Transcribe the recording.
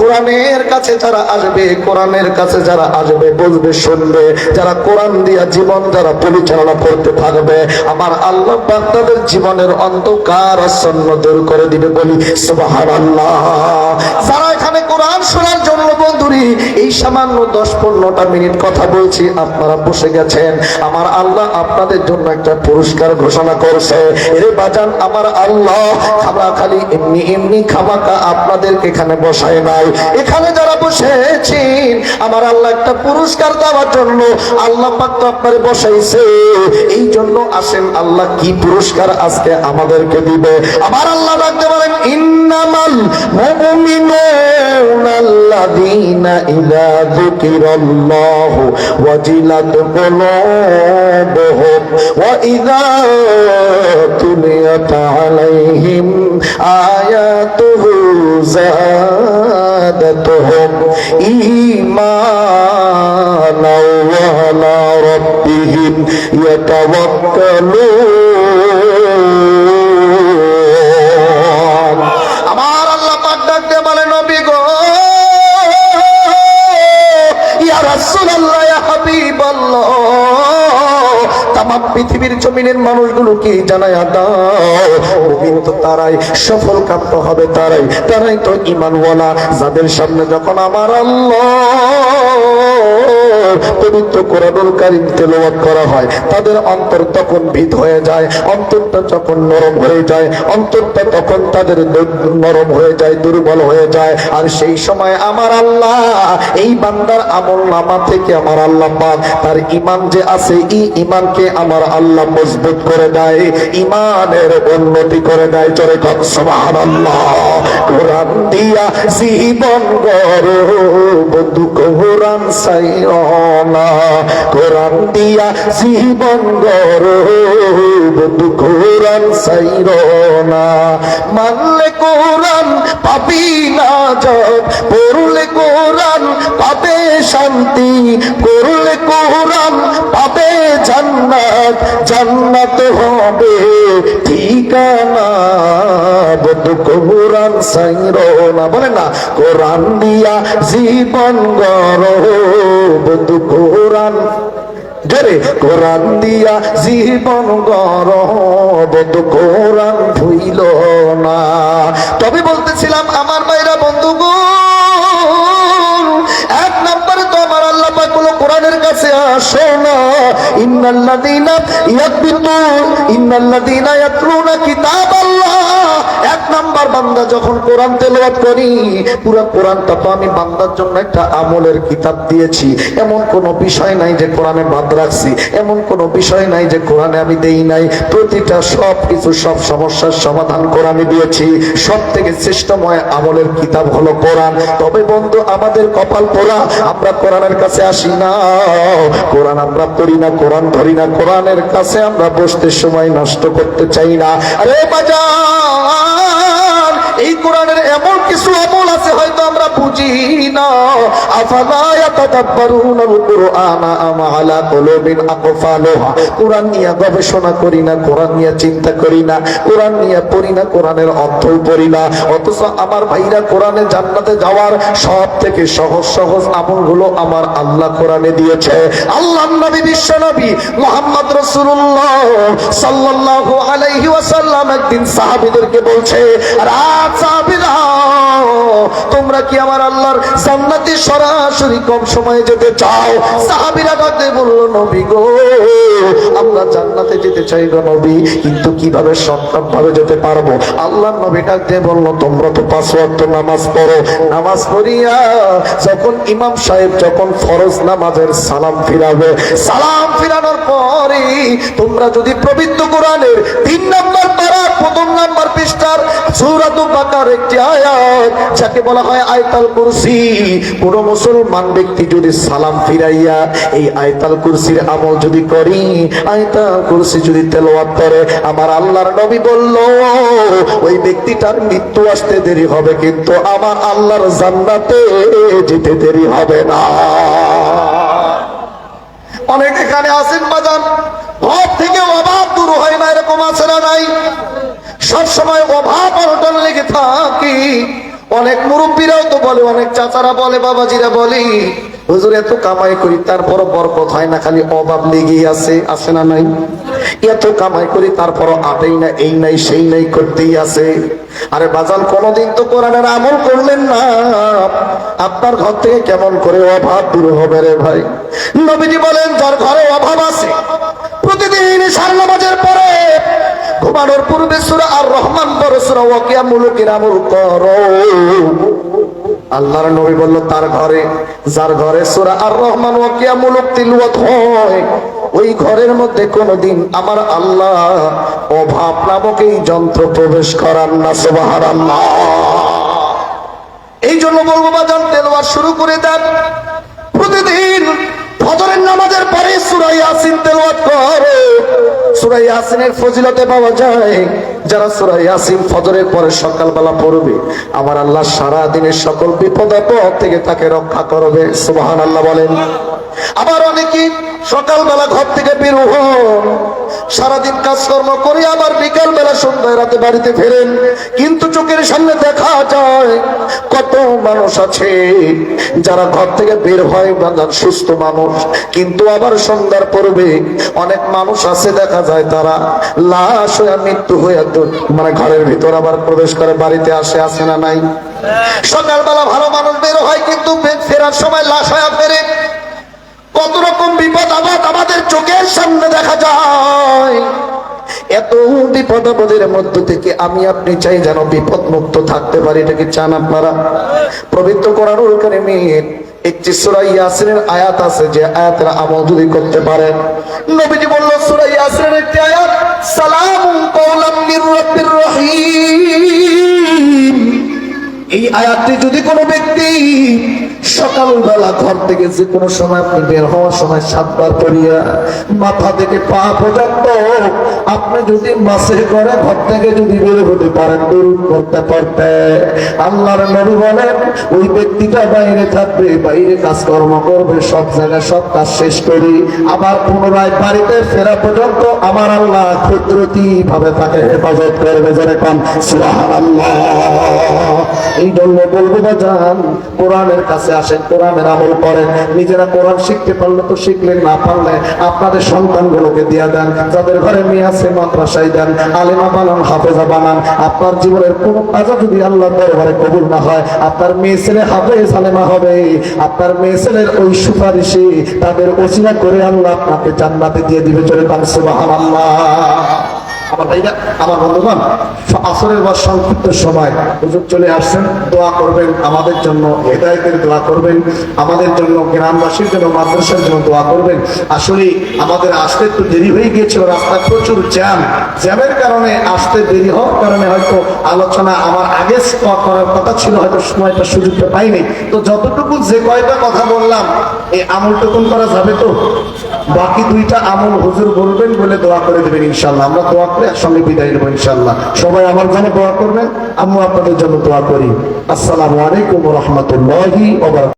কোরআনের কাছে যারা আসবে, কোরআনের কাছে যারা আসবে, বুঝবে, শুনবে, যারা কোরআন দিয়া জীবন যারা পরিচালনা করতে থাকবে, আমার আল্লাহ পাক তাদের জীবনের অন্ধকার আচ্ছন্ন দূর করে দিবে। বলি সুবহানাল্লাহ। যারা এখানে কোরআন শোনার জন্য বন্ধুরি এই সামান্য 10-15টা মিনিট কথা বলছি, আপনারা বসে গেছেন, আমার আল্লাহ আপনাদের জন্য একটা পুরস্কার ঘোষণা করছে। এরে বাজান, আমার আল্লাহ খালি এমনি এমনি খামাকা আপনাদেরকে এখানে বসায় নাই। এখানে যারা বসেছেন, আমার আল্লাহ একটা পুরস্কার দেওয়ার জন্য আল্লাহ পাক তো আপনারে বসাইছে। এই জন্য আসেন, আল্লাহ কি পুরস্কার আজকে আমাদেরকে দিবে। আমার আল্লাহ ডাকতে বলেন, ইন্নামাল মুমিনুনা আল্লাযীনা ইযা যুকিরাল্লাহু ওয়াজিলাত কুলুবুহুম ওয়া ইযা তুলিয়াত আলাইহিম আয়াতুহু যাদাতুহুম ঈমানান ওয়া আলা রাব্বিহিম ইয়াতাওয়াক্কালুন। আমার আল্লাহ পাক ডাকতে বলে, নবী গো, ইয়া রাসূলুল্লাহ, ইয়া হাবিবাল্লাহ, তামাম পৃথিবীর জমিনের মানুষগুলোকে জানায়া দাও, মুমিন তো তারাই, সফল কাম্য হবে তারাই তো ঈমানওয়ালা, যাদের সামনে যখন আমার আল্লাহ পবিত্র কোরআনুল কারীম তেলাওয়াত করা হয়, তাদের অন্তর তখন ভীত হয়ে যায়, অন্তরটা যখন নরম হয়ে যায়, অন্তরটা তখন তাদের নরম হয়ে যায়, দুর্বল হয়ে যায়। আর সেই সময় আমার আল্লাহ এই বান্দার আমলনামা থেকে আমার আল্লাহ পাক তার ঈমান যে আছে, এই ঈমানকে আমার আল্লাহ মজবুত করে দেয়, ঈমানের উন্নতি করে দেয়। জোরে কর সুবহানাল্লাহ। কোরআন দিয়া জীবন গড়ো বন্ধু, কোরআন সাইও না, কোরআন দিয়া জীবন গড়ো বন্ধু, কোরআন সাইও না। মানলে কোরআন পাবি নাজাত, পড়লে কোরআন পাবে শান্তি, করলে কোরআন পাবে জান্নাত, জান্নাত হবে ঠিকানা বন্ধু, কোরআন সাইরো না। বলে না, কোরআন দিয়া জীবন গড়ো বন্ধু, কোরআন জোরে, কোরআন দিয়া জীবন গড়ো বন্ধু, কোরআন ভুইল না। তবে বলতেছিলাম আমার ভাইরা বন্ধুগণ, এক নম্বরে তো আমার আল্লাহ পাক বলল, কোরআনের কাছে আসো না। ইন্নাল্লাযীনা ইয়াতলুনা কিতাবাল্লাহ। এক নাম্বার, বান্দা যখন কোরআন তেলাওয়াত করি, পুরো কোরআনটা তো আমি বান্দার জন্য একটা আমলের কিতাব দিয়েছি। এমন কোনো বিষয় নাই যে কোরআনে বাদ রাখছি, এমন কোনো বিষয় নাই যে কোরআনে আমি দেই নাই। প্রতিটা সব কিছু, সব সমস্যার সমাধান কোরআনে দিয়েছি। সব থেকে শ্রেষ্ঠময় আমলের কিতাব হলো কোরআন। তবে বন্ধু, আমাদের কপাল পোড়া, আমরা কোরআনের কাছে আসি না, কোরআন আমরা পড়ি না, কোরআন ধরি না, কোরআনের কাছে আমরা বসতে সময় নষ্ট করতে চাই না। আরে বাজার, এই কোরআনের এমন কিছু আমল আছে হয়তো আমরা বুঝি না। আফালা ইয়াতাদাব্বারুনাল কুরআনা আম আলা কুলুবিন আকফালুহা। কোরআন নিয়ে গবেষণা করি না, কোরআন নিয়ে চিন্তা করি না, কোরআন নিয়ে পড়ি না, কোরআনের অর্থও পড়ি না। অথচ আমার ভাইরা, কোরআনে জান্নাতে যাওয়ার সব থেকে সহজ সহজ আমলগুলো আমার আল্লাহ কোরআনে দিয়েছে। আল্লাহর নবী, বিশ্ব নবী মুহাম্মদ রাসূলুল্লাহ সাল্লাল্লাহু আলাইহি ওয়াসাল্লাম একদিন সাহাবীদেরকে বলছে, সাহাবীরা, তোমরা কি আমার আল্লাহর জান্নাতে সরাসরি কম সময়ে যেতে চাও? সাহাবীরা ডাকতে বলল, নবী গো, আমরা জান্নাতে যেতে চাই গো নবী, কিন্তু কিভাবে শর্টকাট ভাবে যেতে পারবো? আল্লাহর নবী ডাকতে বলল, তোমরা তো 5 ওয়াক্ত নামাজ পড়ো, নামাজ পড়িয়া যখন ইমাম সাহেব যখন ফরজ নামাজের সালাম ফিরাবে, সালাম ফিরানোর পরে তোমরা যদি পবিত্র কোরআনের 3 নম্বর পারার 1 নম্বর পৃষ্ঠার সূরাতুল বাকারার একটি আয়াত, যাকে বলা হয় আয়াতুল কুরসি, কোন মুসলমান ব্যক্তি যদি সালাম ফিরাইয়া এই আয়াতুল কুরসির আমল যদি করি, আয়াতুল কুরসি যদি তেলাওয়াত করে, আমার আল্লাহর নবী বলল, ওই ব্যক্তিটার মৃত্যু আসতে দেরি হবে, কিন্তু আমার আল্লাহর জান্নাতে যেতে দেরি হবে না। অনেক এখানে আছেন বাজান, ঘর থেকে অভাব দূর হয় না, এরকম আছে না নাই? সবসময় অভাব অনটন লেগে থাকি, অনেক মুরব্বীরাও তো বলে, অনেক চাচারা বলে, বাবাজিরা বলে, হুজুর এত কামাই করি তারপরও বরকত হয় না, খালি অভাব লেগেই আছে। আছে না নাই? এত কামাই করি তারপরও আটেই না, এই নাই সেই নাই করতেই আছে। আরে বাজান, কোনদিন তো কোরআনের আমল করলেন না, আপনার ঘর থেকে কেমন করে অভাব দূর হবে রে ভাই? নবীজি বলেন, যার ঘরে অভাব আছে প্রতিদিন সার নামাজের পরে ঘুমানোর পূর্বে সূরা আর রহমান পড়ো, সূরা ওয়াকিয়া মুলুকের আমল করো। আল্লাহর নবী বলল, তার ঘরে, যার ঘরে সূরা আর রহমান ওয়াকিয়া মুলুক তিলাওয়াত হয়, ওই ঘরের মধ্যে কোনদিন আমার আল্লাহ অভাব নামক এই যন্ত্র প্রবেশ করান না। সুবহানাল্লাহ। এই জন্য বলবো বাজান, তেলাওয়াত শুরু করে দেন প্রতিদিন ফজরের নামাজের পরে সূরা ইয়াসিন তেলাওয়াত করো। সূরা ইয়াসিনের ফজিলতে পাওয়া যায়, যারা সূরা ইয়াসিন ফজরের পরে সকালবেলা পড়বে, আমার আল্লাহ সারা দিনের সকল বিপদ আপদ থেকে তাকে রক্ষা করবে। সুবহানাল্লাহ বলেন। আবার অনেকে সকালবেলা ঘর থেকে বের হন, সারাদিন কাজকর্ম করে আবার বিকাল বেলা সন্ধ্যায় রাতে বাড়িতে ফেরেন, কিন্তু চোখের সামনে দেখা যায় কত মানুষ আছে যারা ঘর থেকে বের হয় বাজান সুস্থ মানুষ, কিন্তু আবার সন্ধ্যার পূর্বে অনেক মানুষ আছে দেখা যায় তারা লাশ হয়ে মৃত্যু হয়ে মানে ঘরের ভিতর আবার প্রবেশ করে বাড়িতে আসে। আছে না নাই? সকালবেলা ভালো মানুষ বের হয়, কিন্তু ফেরার সময় লাশ হয়ে ফেরে। কত রকম বিপদ আপদ আমাদের চোখের সামনে দেখা যায়। এত বিপদ আপদের মধ্য থেকে আমি আপনি চাই যেন বিপদ মুক্ত থাকতে পারি। এটা কি চান আপনারা? পবিত্র কোরআনুল কারীমের একটি সূরা ইয়াসিনের আয়াত আছে, যে আয়াতের আমল যদি করতে পারেন, নবীজি বলল সূরা ইয়াসিনের একটি আয়াত, সালামুন কওলাম মির রাব্বির রহিম। এই আয়াতটি যদি কোনো ব্যক্তি সকালবেলা ঘর থেকে যে কোনো সময় আপনি বের হওয়ার সময় 7 বার পড়িয়া মাথা থেকে পা পর্যন্ত আপনি যদি মাসের করে ঘর থেকে যদি বের হতে পারেন দরুদ পড়তে পড়তে, আল্লাহর নবী বলেন ওই ব্যক্তিটা বাইরে থাকবে, বাইরে কাজকর্ম করবে, সব জায়গায় সব কাজ শেষ করি আবার পুনরায় বাড়িতে ফেরা পর্যন্ত আমার আল্লাহ কুদরতি ভাবে তাকে হেফাজত করবে। যারা কোন সুবহানাল্লাহ। এই জন্য বলবো বাজান, কোরআনের কাছে আসেন, কোরআনের আমল করেন। নিজেরা কোরআন শিখতে পারলে তো শিখলেন, না পারলে আপনাদের সন্তানগুলোকে দিয়ে দেন। যাদের ঘরে মেয়ে আছে মাদ্রাসায় দেন, আলেমা বানান, হাফেজা বানান। আপনার জীবনের কোনো কাজ যদি আল্লাহর দরবারে কবুল না হয়, আপনার মেয়ে ছেলে হাফেজ আলেমা হবে, আপনার মেয়ে ছেলের ওই সুপারিশে তাদের ওসিলা করে আল্লাহ আপনাকে জান্নাতে দিয়ে দিবে। চলে পান সুবহানাল্লাহ। আমার ভাইরা, আমার বন্ধুগণ, আসরের বা সংক্ষিপ্ত সময় হুজুর চলে আসছেন, দোয়া করবেন আমাদের জন্য, হেদায়েতের দোয়া করবেন আমাদের জন্য, গ্রামবাসীর জন্য, মাদ্রাসার জন্য দোয়া করবেন। আসলে আমাদের আসতে একটু দেরি হয়ে গিয়েছিল, রাস্তায় প্রচুর জ্যামের কারণে আসতে দেরি হওয়ার কারণে হয়তো আলোচনা আমার আগে করার কথা ছিল, হয়তো সময়টা সুযোগটা পাইনি। তো যতটুকু যে কয়টা কথা বললাম এই আমলটুকুন করা যাবে তো? বাকি 2টা আমল হুজুর বলবেন বলে দোয়া করে দেবেন ইনশাআল্লাহ। আমরা দোয়া করে একসঙ্গে বিদায় নেব ইনশাআল্লাহ। সবাই আমার জন্য দোয়া করবেন, আমিও আপনাদের জন্য দোয়া করি। আসসালামু আলাইকুম ওয়া রাহমাতুল্লাহি ওয়া বারাকাতুহু।